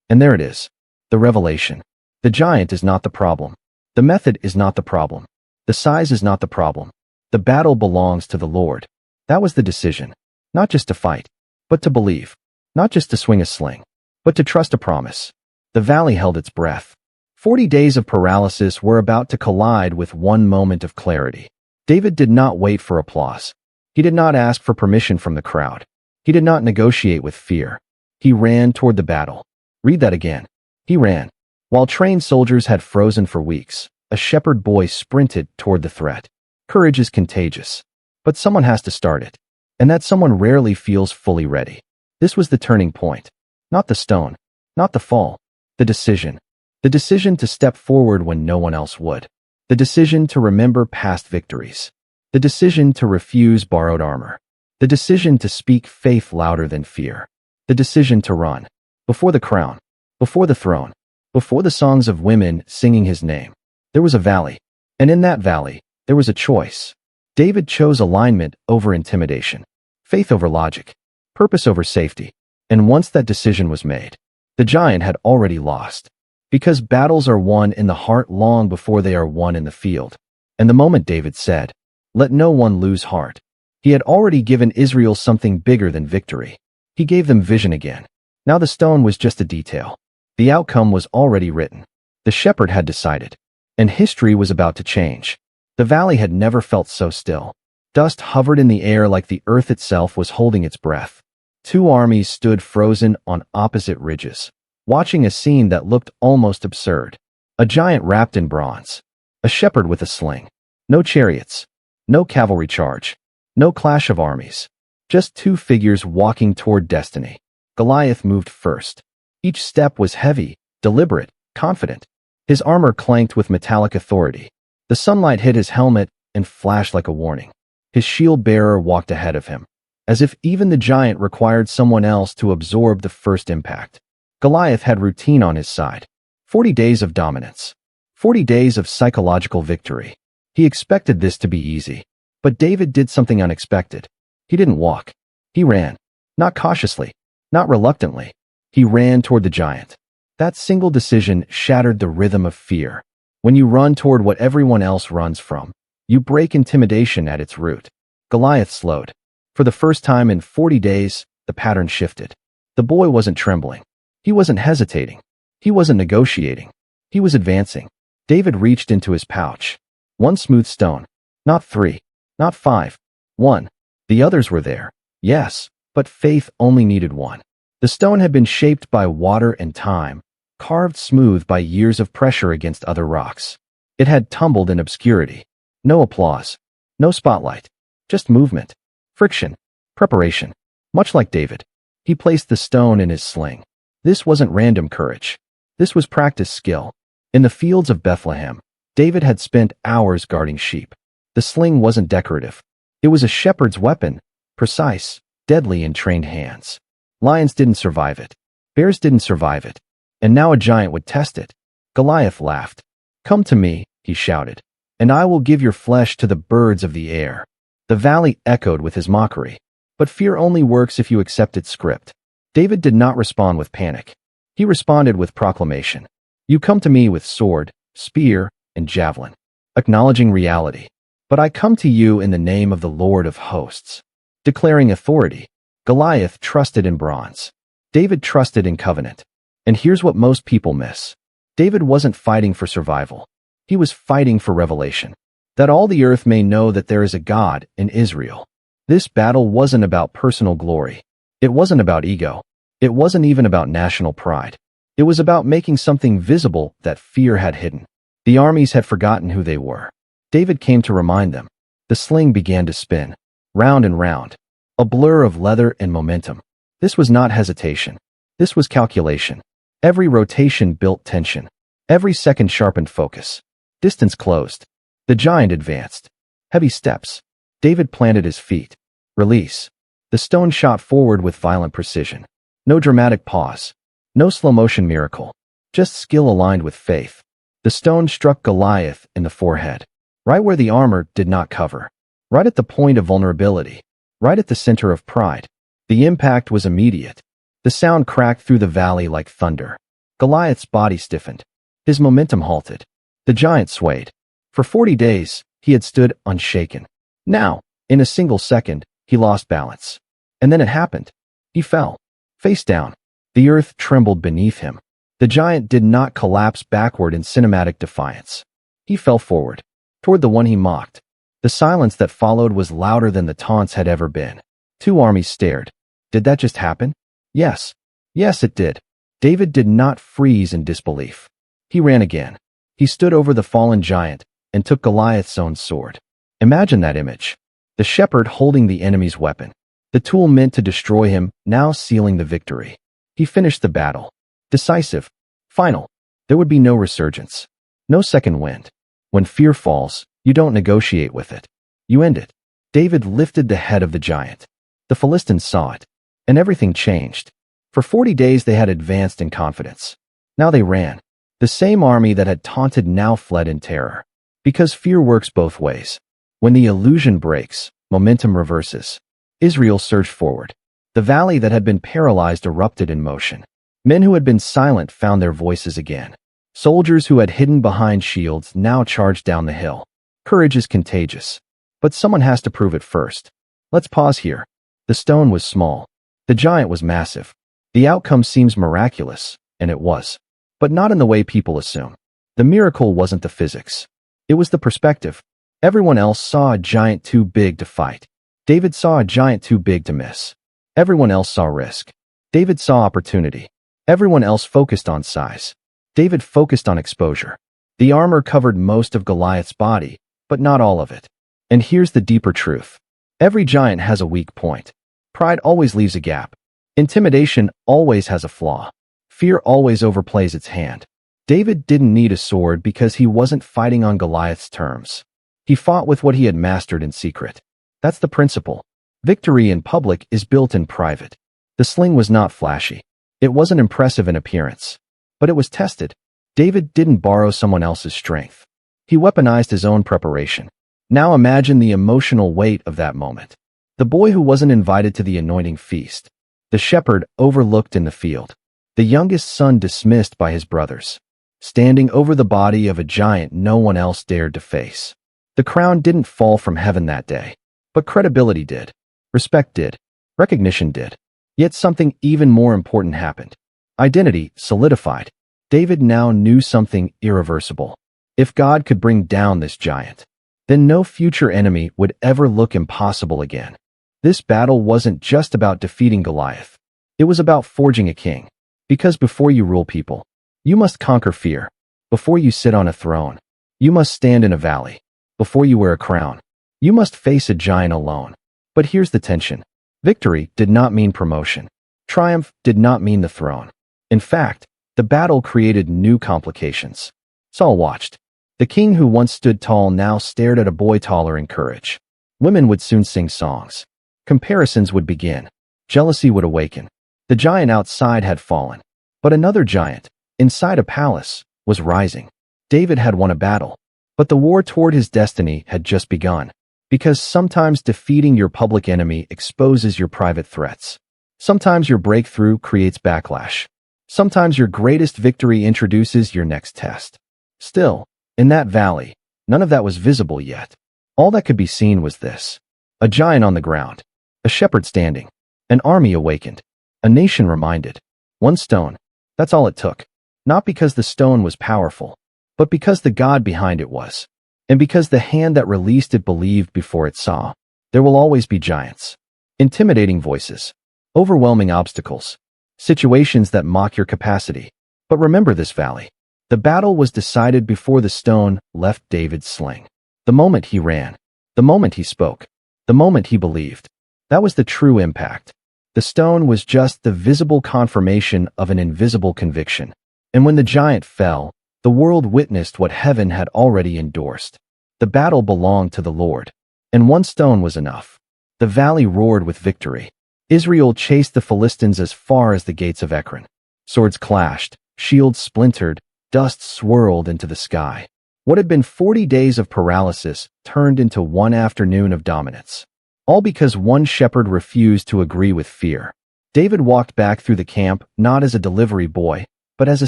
And there it is. The revelation. The giant is not the problem. The method is not the problem. The size is not the problem. The battle belongs to the Lord. That was the decision. Not just to fight, but to believe. Not just to swing a sling, but to trust a promise. The valley held its breath. 40 days of paralysis were about to collide with one moment of clarity. David did not wait for applause. He did not ask for permission from the crowd. He did not negotiate with fear. He ran toward the battle. Read that again. He ran. While trained soldiers had frozen for weeks, a shepherd boy sprinted toward the threat. Courage is contagious. But someone has to start it. And that someone rarely feels fully ready. This was the turning point. Not the stone. Not the fall. The decision. The decision to step forward when no one else would. The decision to remember past victories. The decision to refuse borrowed armor. The decision to speak faith louder than fear. The decision to run. Before the crown. Before the throne. Before the songs of women singing his name. There was a valley. And in that valley, there was a choice. David chose alignment over intimidation. Faith over logic. Purpose over safety. And once that decision was made, the giant had already lost. Because battles are won in the heart long before they are won in the field. And the moment David said, let no one lose heart, he had already given Israel something bigger than victory. He gave them vision again. Now the stone was just a detail. The outcome was already written. The shepherd had decided. And history was about to change. The valley had never felt so still. Dust hovered in the air like the earth itself was holding its breath. 2 armies stood frozen on opposite ridges, watching a scene that looked almost absurd. A giant wrapped in bronze. A shepherd with a sling. No chariots. No cavalry charge. No clash of armies. Just 2 figures walking toward destiny. Goliath moved first. Each step was heavy, deliberate, confident. His armor clanked with metallic authority. The sunlight hit his helmet and flashed like a warning. His shield bearer walked ahead of him, as if even the giant required someone else to absorb the first impact. Goliath had routine on his side. 40 days of dominance. 40 days of psychological victory. He expected this to be easy. But David did something unexpected. He didn't walk. He ran. Not cautiously. Not reluctantly. He ran toward the giant. That single decision shattered the rhythm of fear. When you run toward what everyone else runs from, you break intimidation at its root. Goliath slowed. For the first time in 40 days, the pattern shifted. The boy wasn't trembling. He wasn't hesitating. He wasn't negotiating. He was advancing. David reached into his pouch. One smooth stone. Not 3. Not 5. 1. The others were there. Yes, but faith only needed 1. The stone had been shaped by water and time, carved smooth by years of pressure against other rocks. It had tumbled in obscurity. No applause. No spotlight. Just movement. Friction. Preparation. Much like David. He placed the stone in his sling. This wasn't random courage. This was practiced skill. In the fields of Bethlehem, David had spent hours guarding sheep. The sling wasn't decorative. It was a shepherd's weapon, precise, deadly in trained hands. Lions didn't survive it. Bears didn't survive it. And now a giant would test it. Goliath laughed. "Come to me," he shouted, "and I will give your flesh to the birds of the air." The valley echoed with his mockery. But fear only works if you accept its script. David did not respond with panic. He responded with proclamation. "You come to me with sword, spear, and javelin, acknowledging reality. But I come to you in the name of the Lord of hosts." Declaring authority, Goliath trusted in bronze. David trusted in covenant. And here's what most people miss. David wasn't fighting for survival. He was fighting for revelation. That all the earth may know that there is a God in Israel. This battle wasn't about personal glory. It wasn't about ego. It wasn't even about national pride. It was about making something visible that fear had hidden. The armies had forgotten who they were. David came to remind them. The sling began to spin, round and round, a blur of leather and momentum. This was not hesitation. This was calculation. Every rotation built tension. Every second sharpened focus. Distance closed. The giant advanced. Heavy steps. David planted his feet. Release. The stone shot forward with violent precision. No dramatic pause. No slow-motion miracle. Just skill aligned with faith. The stone struck Goliath in the forehead. Right where the armor did not cover. Right at the point of vulnerability. Right at the center of pride. The impact was immediate. The sound cracked through the valley like thunder. Goliath's body stiffened. His momentum halted. The giant swayed. For 40 days, he had stood unshaken. Now, in a single second, he lost balance. And then it happened. He fell. Face down. The earth trembled beneath him. The giant did not collapse backward in cinematic defiance. He fell forward, toward the one he mocked. The silence that followed was louder than the taunts had ever been. 2 armies stared. Did that just happen? Yes. Yes, it did. David did not freeze in disbelief. He ran again. He stood over the fallen giant and took Goliath's own sword. Imagine that image. The shepherd holding the enemy's weapon. The tool meant to destroy him, now sealing the victory. He finished the battle. Decisive. Final. There would be no resurgence. No second wind. When fear falls, you don't negotiate with it. You end it. David lifted the head of the giant. The Philistines saw it. And everything changed. For 40 days they had advanced in confidence. Now they ran. The same army that had taunted now fled in terror. Because fear works both ways. When the illusion breaks, momentum reverses. Israel surged forward. The valley that had been paralyzed erupted in motion. Men who had been silent found their voices again. Soldiers who had hidden behind shields now charged down the hill. Courage is contagious. But someone has to prove it first. Let's pause here. The stone was small. The giant was massive. The outcome seems miraculous, and it was. But not in the way people assume. The miracle wasn't the physics. It was the perspective. Everyone else saw a giant too big to fight. David saw a giant too big to miss. Everyone else saw risk. David saw opportunity. Everyone else focused on size. David focused on exposure. The armor covered most of Goliath's body, but not all of it. And here's the deeper truth. Every giant has a weak point. Pride always leaves a gap. Intimidation always has a flaw. Fear always overplays its hand. David didn't need a sword because he wasn't fighting on Goliath's terms. He fought with what he had mastered in secret. That's the principle. Victory in public is built in private. The sling was not flashy. It wasn't impressive in appearance. But it was tested. David didn't borrow someone else's strength. He weaponized his own preparation. Now imagine the emotional weight of that moment. The boy who wasn't invited to the anointing feast. The shepherd overlooked in the field. The youngest son dismissed by his brothers. Standing over the body of a giant no one else dared to face. The crown didn't fall from heaven that day. But credibility did. Respect did. Recognition did. Yet something even more important happened. Identity solidified. David now knew something irreversible. If God could bring down this giant, then no future enemy would ever look impossible again. This battle wasn't just about defeating Goliath. It was about forging a king. Because before you rule people, you must conquer fear. Before you sit on a throne, you must stand in a valley. Before you wear a crown, you must face a giant alone. But here's the tension. Victory did not mean promotion. Triumph did not mean the throne. In fact, the battle created new complications. Saul watched. The king who once stood tall now stared at a boy taller in courage. Women would soon sing songs. Comparisons would begin. Jealousy would awaken. The giant outside had fallen. But another giant, inside a palace, was rising. David had won a battle. But the war toward his destiny had just begun. Because sometimes defeating your public enemy exposes your private threats. Sometimes your breakthrough creates backlash. Sometimes your greatest victory introduces your next test. Still, in that valley, none of that was visible yet. All that could be seen was this. A giant on the ground. A shepherd standing. An army awakened. A nation reminded. One stone. That's all it took. Not because the stone was powerful, but because the God behind it was. And because the hand that released it believed before it saw. There will always be giants. Intimidating voices. Overwhelming obstacles. Situations that mock your capacity. But remember this valley. The battle was decided before the stone left David's sling. The moment he ran. The moment he spoke. The moment he believed. That was the true impact. The stone was just the visible confirmation of an invisible conviction. And when the giant fell, the world witnessed what heaven had already endorsed. The battle belonged to the Lord. And one stone was enough. The valley roared with victory. Israel chased the Philistines as far as the gates of Ekron. Swords clashed, shields splintered, dust swirled into the sky. What had been 40 days of paralysis turned into one afternoon of dominance. All because one shepherd refused to agree with fear. David walked back through the camp not as a delivery boy, but as a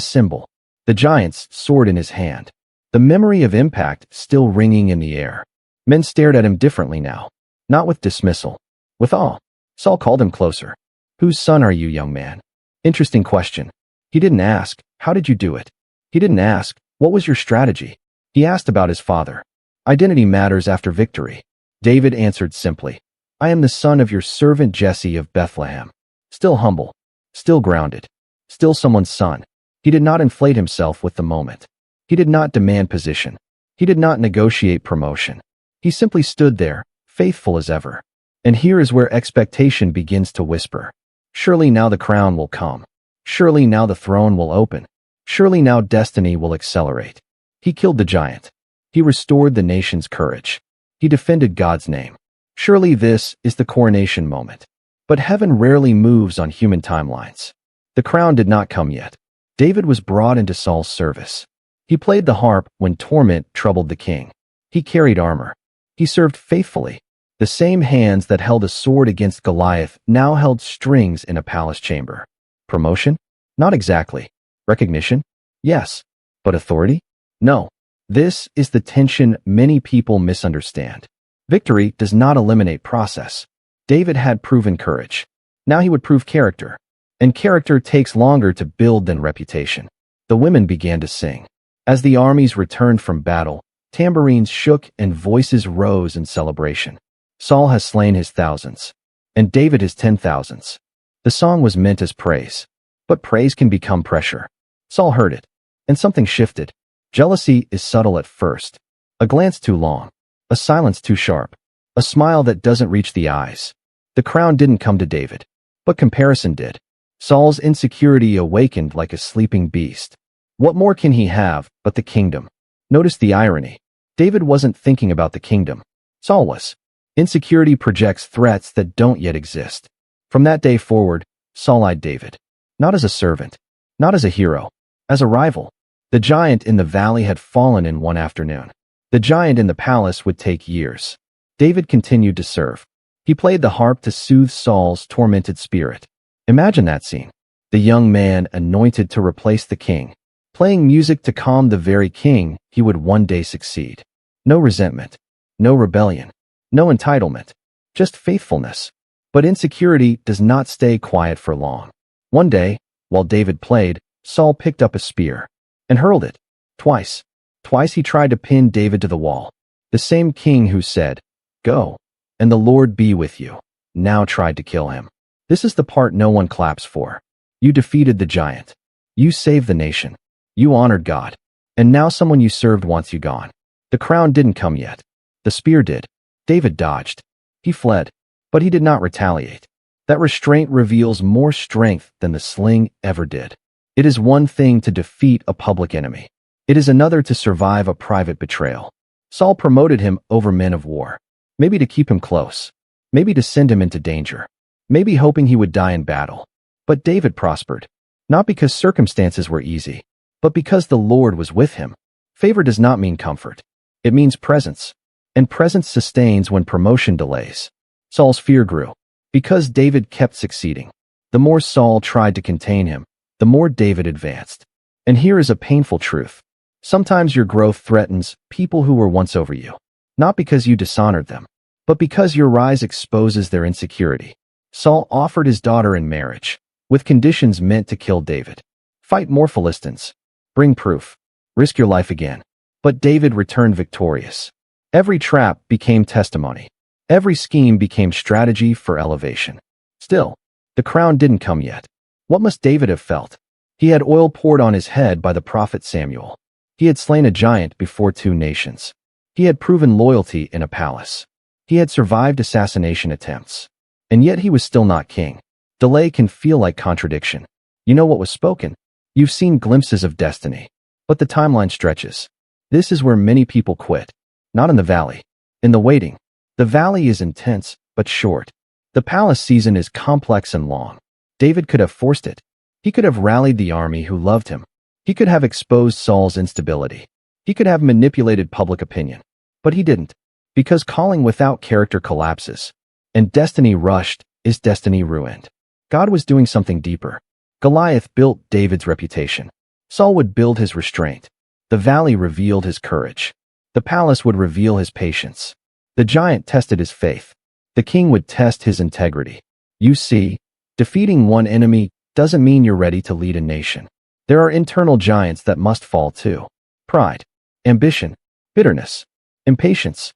symbol. The giant's sword in his hand. The memory of impact still ringing in the air. Men stared at him differently now. Not with dismissal. With awe. Saul called him closer. Whose son are you, young man? Interesting question. He didn't ask, how did you do it? He didn't ask, what was your strategy? He asked about his father. Identity matters after victory. David answered simply, I am the son of your servant Jesse of Bethlehem. Still humble. Still grounded. Still someone's son. He did not inflate himself with the moment. He did not demand position. He did not negotiate promotion. He simply stood there, faithful as ever. And here is where expectation begins to whisper. Surely now the crown will come. Surely now the throne will open. Surely now destiny will accelerate. He killed the giant. He restored the nation's courage. He defended God's name. Surely this is the coronation moment. But heaven rarely moves on human timelines. The crown did not come yet. David was brought into Saul's service. He played the harp when torment troubled the king. He carried armor. He served faithfully. The same hands that held a sword against Goliath now held strings in a palace chamber. Promotion? Not exactly. Recognition? Yes. But authority? No. This is the tension many people misunderstand. Victory does not eliminate process. David had proven courage. Now he would prove character. And character takes longer to build than reputation. The women began to sing. As the armies returned from battle, tambourines shook and voices rose in celebration. Saul has slain his thousands, and David his 10,000s. The song was meant as praise, but praise can become pressure. Saul heard it, and something shifted. Jealousy is subtle at first. A glance too long, a silence too sharp, a smile that doesn't reach the eyes. The crown didn't come to David, but comparison did. Saul's insecurity awakened like a sleeping beast. What more can he have but the kingdom? Notice the irony. David wasn't thinking about the kingdom. Saul was. Insecurity projects threats that don't yet exist. From that day forward, Saul eyed David. Not as a servant. Not as a hero. As a rival. The giant in the valley had fallen in one afternoon. The giant in the palace would take years. David continued to serve. He played the harp to soothe Saul's tormented spirit. Imagine that scene. The young man anointed to replace the king, playing music to calm the very king he would one day succeed. No resentment, no rebellion, no entitlement, just faithfulness. But insecurity does not stay quiet for long. One day, while David played, Saul picked up a spear and hurled it. Twice. Twice he tried to pin David to the wall. The same king who said, "Go, and the Lord be with you," now tried to kill him. This is the part no one claps for. You defeated the giant. You saved the nation. You honored God. And now someone you served wants you gone. The crown didn't come yet. The spear did. David dodged. He fled. But he did not retaliate. That restraint reveals more strength than the sling ever did. It is one thing to defeat a public enemy. It is another to survive a private betrayal. Saul promoted him over men of war. Maybe to keep him close. Maybe to send him into danger. Maybe hoping he would die in battle. But David prospered. Not because circumstances were easy, but because the Lord was with him. Favor does not mean comfort. It means presence. And presence sustains when promotion delays. Saul's fear grew. Because David kept succeeding. The more Saul tried to contain him, the more David advanced. And here is a painful truth. Sometimes your growth threatens people who were once over you. Not because you dishonored them, but because your rise exposes their insecurity. Saul offered his daughter in marriage, with conditions meant to kill David. Fight more Philistines. Bring proof. Risk your life again. But David returned victorious. Every trap became testimony. Every scheme became strategy for elevation. Still, the crown didn't come yet. What must David have felt? He had oil poured on his head by the prophet Samuel. He had slain a giant before 2 nations. He had proven loyalty in a palace. He had survived assassination attempts. And yet he was still not king. Delay can feel like contradiction. You know what was spoken. You've seen glimpses of destiny. But the timeline stretches. This is where many people quit. Not in the valley. In the waiting. The valley is intense, but short. The palace season is complex and long. David could have forced it. He could have rallied the army who loved him. He could have exposed Saul's instability. He could have manipulated public opinion. But he didn't. Because calling without character collapses. And destiny rushed is destiny ruined. God was doing something deeper. Goliath built David's reputation. Saul would build his restraint. The valley revealed his courage. The palace would reveal his patience. The giant tested his faith. The king would test his integrity. You see, defeating one enemy doesn't mean you're ready to lead a nation. There are internal giants that must fall too. Pride, ambition, bitterness, impatience.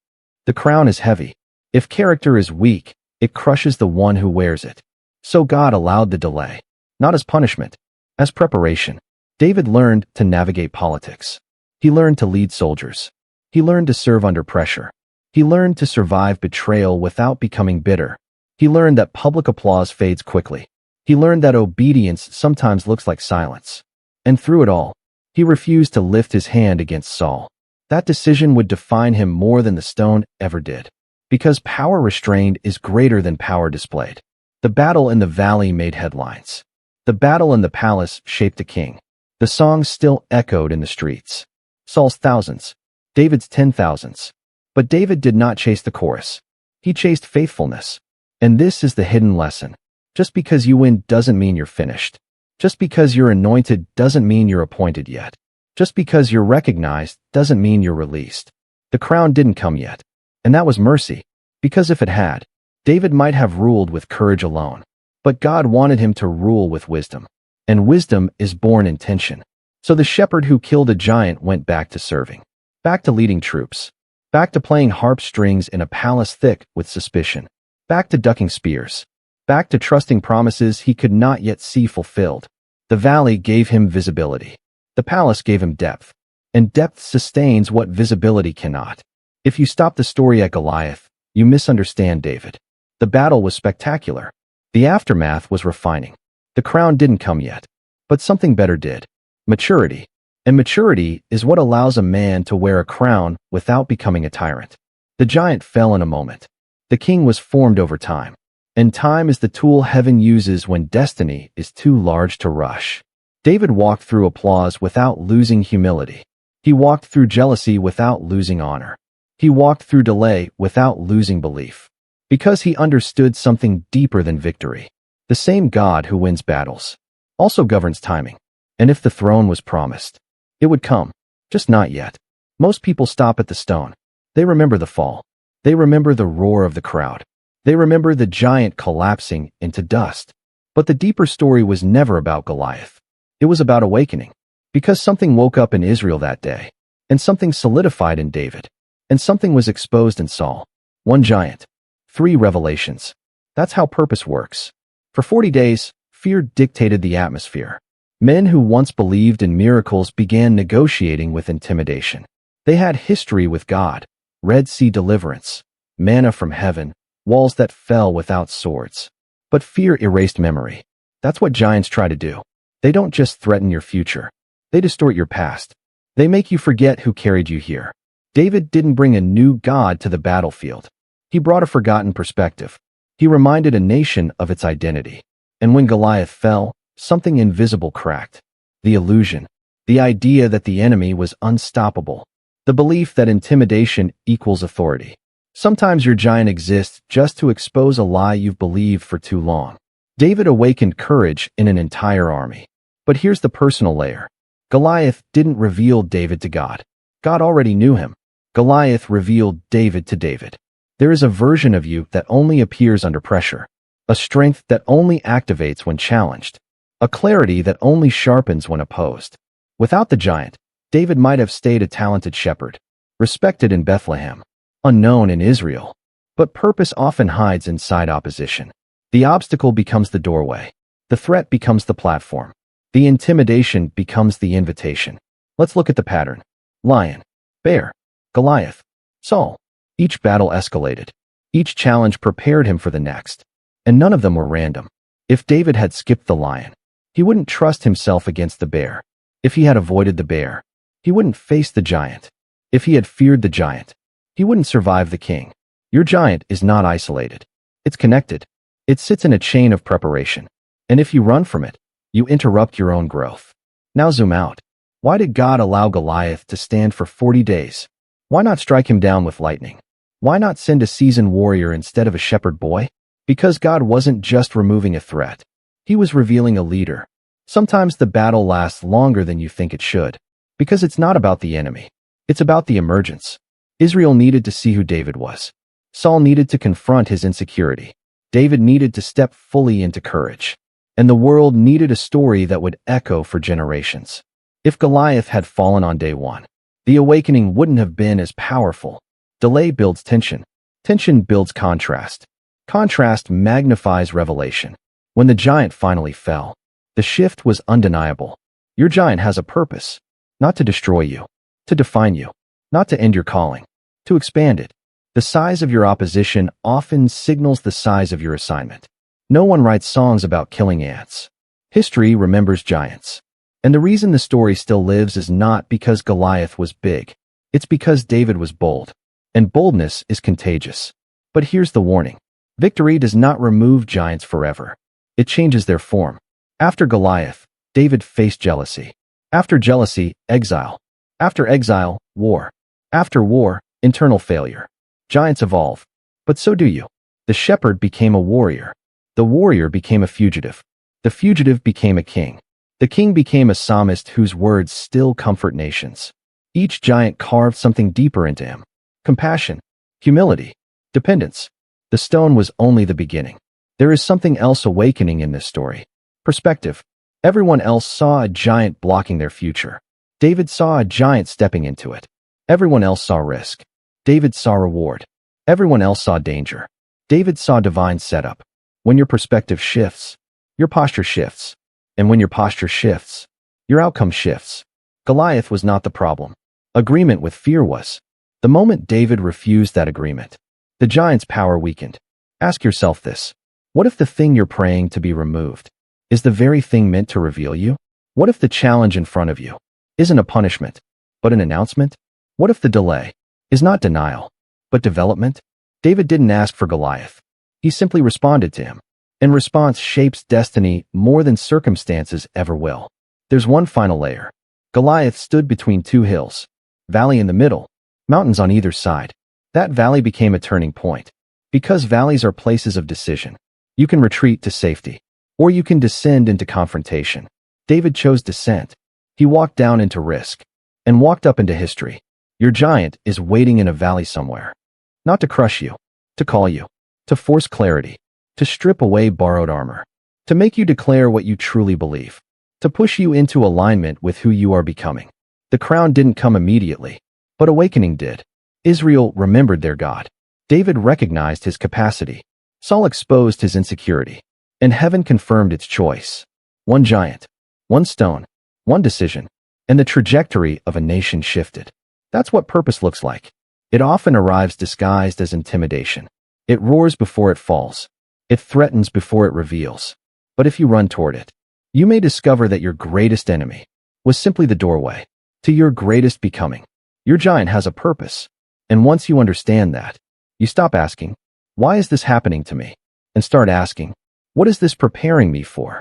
The crown is heavy. If character is weak, it crushes the one who wears it. So God allowed the delay, not as punishment, as preparation. David learned to navigate politics. He learned to lead soldiers. He learned to serve under pressure. He learned to survive betrayal without becoming bitter. He learned that public applause fades quickly. He learned that obedience sometimes looks like silence. And through it all, he refused to lift his hand against Saul. That decision would define him more than the stone ever did. Because power restrained is greater than power displayed. The battle in the valley made headlines. The battle in the palace shaped a king. The songs still echoed in the streets. Saul's thousands, David's 10,000s. But David did not chase the chorus. He chased faithfulness. And this is the hidden lesson. Just because you win doesn't mean you're finished. Just because you're anointed doesn't mean you're appointed yet. Just because you're recognized doesn't mean you're released. The crown didn't come yet. And that was mercy. Because if it had, David might have ruled with courage alone. But God wanted him to rule with wisdom. And wisdom is born in tension. So the shepherd who killed a giant went back to serving. Back to leading troops. Back to playing harp strings in a palace thick with suspicion. Back to ducking spears. Back to trusting promises he could not yet see fulfilled. The valley gave him visibility. The palace gave him depth. And depth sustains what visibility cannot. If you stop the story at Goliath, you misunderstand David. The battle was spectacular. The aftermath was refining. The crown didn't come yet. But something better did. Maturity. And maturity is what allows a man to wear a crown without becoming a tyrant. The giant fell in a moment. The king was formed over time. And time is the tool heaven uses when destiny is too large to rush. David walked through applause without losing humility. He walked through jealousy without losing honor. He walked through delay without losing belief. Because he understood something deeper than victory. The same God who wins battles also governs timing. And if the throne was promised, it would come, just not yet. Most people stop at the stone. They remember the fall. They remember the roar of the crowd. They remember the giant collapsing into dust. But the deeper story was never about Goliath. It was about awakening. Because something woke up in Israel that day. And something solidified in David. And something was exposed in Saul. One giant. 3 revelations. That's how purpose works. For 40 days, fear dictated the atmosphere. Men who once believed in miracles began negotiating with intimidation. They had history with God, Red Sea deliverance, manna from heaven, walls that fell without swords. But fear erased memory. That's what giants try to do. They don't just threaten your future. They distort your past. They make you forget who carried you here. David didn't bring a new God to the battlefield. He brought a forgotten perspective. He reminded a nation of its identity. And when Goliath fell, something invisible cracked. The illusion. The idea that the enemy was unstoppable. The belief that intimidation equals authority. Sometimes your giant exists just to expose a lie you've believed for too long. David awakened courage in an entire army. But here's the personal layer. Goliath didn't reveal David to God. God already knew him. Goliath revealed David to David. There is a version of you that only appears under pressure. A strength that only activates when challenged. A clarity that only sharpens when opposed. Without the giant, David might have stayed a talented shepherd, respected in Bethlehem, unknown in Israel. But purpose often hides inside opposition. The obstacle becomes the doorway. The threat becomes the platform. The intimidation becomes the invitation. Let's look at the pattern. Lion, bear, Goliath, Saul. Each battle escalated. Each challenge prepared him for the next. And none of them were random. If David had skipped the lion, he wouldn't trust himself against the bear. If he had avoided the bear, he wouldn't face the giant. If he had feared the giant, he wouldn't survive the king. Your giant is not isolated. It's connected. It sits in a chain of preparation. And if you run from it, you interrupt your own growth. Now zoom out. Why did God allow Goliath to stand for 40 days? Why not strike him down with lightning? Why not send a seasoned warrior instead of a shepherd boy? Because God wasn't just removing a threat. He was revealing a leader. Sometimes the battle lasts longer than you think it should. Because it's not about the enemy. It's about the emergence. Israel needed to see who David was. Saul needed to confront his insecurity. David needed to step fully into courage. And the world needed a story that would echo for generations. If Goliath had fallen on day 1, the awakening wouldn't have been as powerful. Delay builds tension. Tension builds contrast. Contrast magnifies revelation. When the giant finally fell, the shift was undeniable. Your giant has a purpose. Not to destroy you. To define you. Not to end your calling. To expand it. The size of your opposition often signals the size of your assignment. No one writes songs about killing ants. History remembers giants. And the reason the story still lives is not because Goliath was big. It's because David was bold. And boldness is contagious. But here's the warning. Victory does not remove giants forever. It changes their form. After Goliath, David faced jealousy. After jealousy, exile. After exile, war. After war, internal failure. Giants evolve. But so do you. The shepherd became a warrior. The warrior became a fugitive. The fugitive became a king. The king became a psalmist whose words still comfort nations. Each giant carved something deeper into him. Compassion, humility, dependence. The stone was only the beginning. There is something else awakening in this story. Perspective. Everyone else saw a giant blocking their future. David saw a giant stepping into it. Everyone else saw risk. David saw reward. Everyone else saw danger. David saw divine setup. When your perspective shifts, your posture shifts. And when your posture shifts, your outcome shifts. Goliath was not the problem. Agreement with fear was. The moment David refused that agreement, the giant's power weakened. Ask yourself this. What if the thing you're praying to be removed is the very thing meant to reveal you? What if the challenge in front of you isn't a punishment, but an announcement? What if the delay is not denial, but development? David didn't ask for Goliath. He simply responded to him. And response shapes destiny more than circumstances ever will. There's one final layer. Goliath stood between 2 hills. Valley in the middle. Mountains on either side. That valley became a turning point. Because valleys are places of decision. You can retreat to safety, or you can descend into confrontation. David chose descent. He walked down into risk and walked up into history. Your giant is waiting in a valley somewhere. Not to crush you, to call you, to force clarity, to strip away borrowed armor, to make you declare what you truly believe, to push you into alignment with who you are becoming. The crown didn't come immediately, but awakening did. Israel remembered their God. David recognized his capacity. Saul exposed his insecurity, and heaven confirmed its choice. One giant, one stone, one decision, and the trajectory of a nation shifted. That's what purpose looks like. It often arrives disguised as intimidation. It roars before it falls. It threatens before it reveals. But if you run toward it, you may discover that your greatest enemy was simply the doorway to your greatest becoming. Your giant has a purpose. And once you understand that, you stop asking, why is this happening to me? And start asking, what is this preparing me for?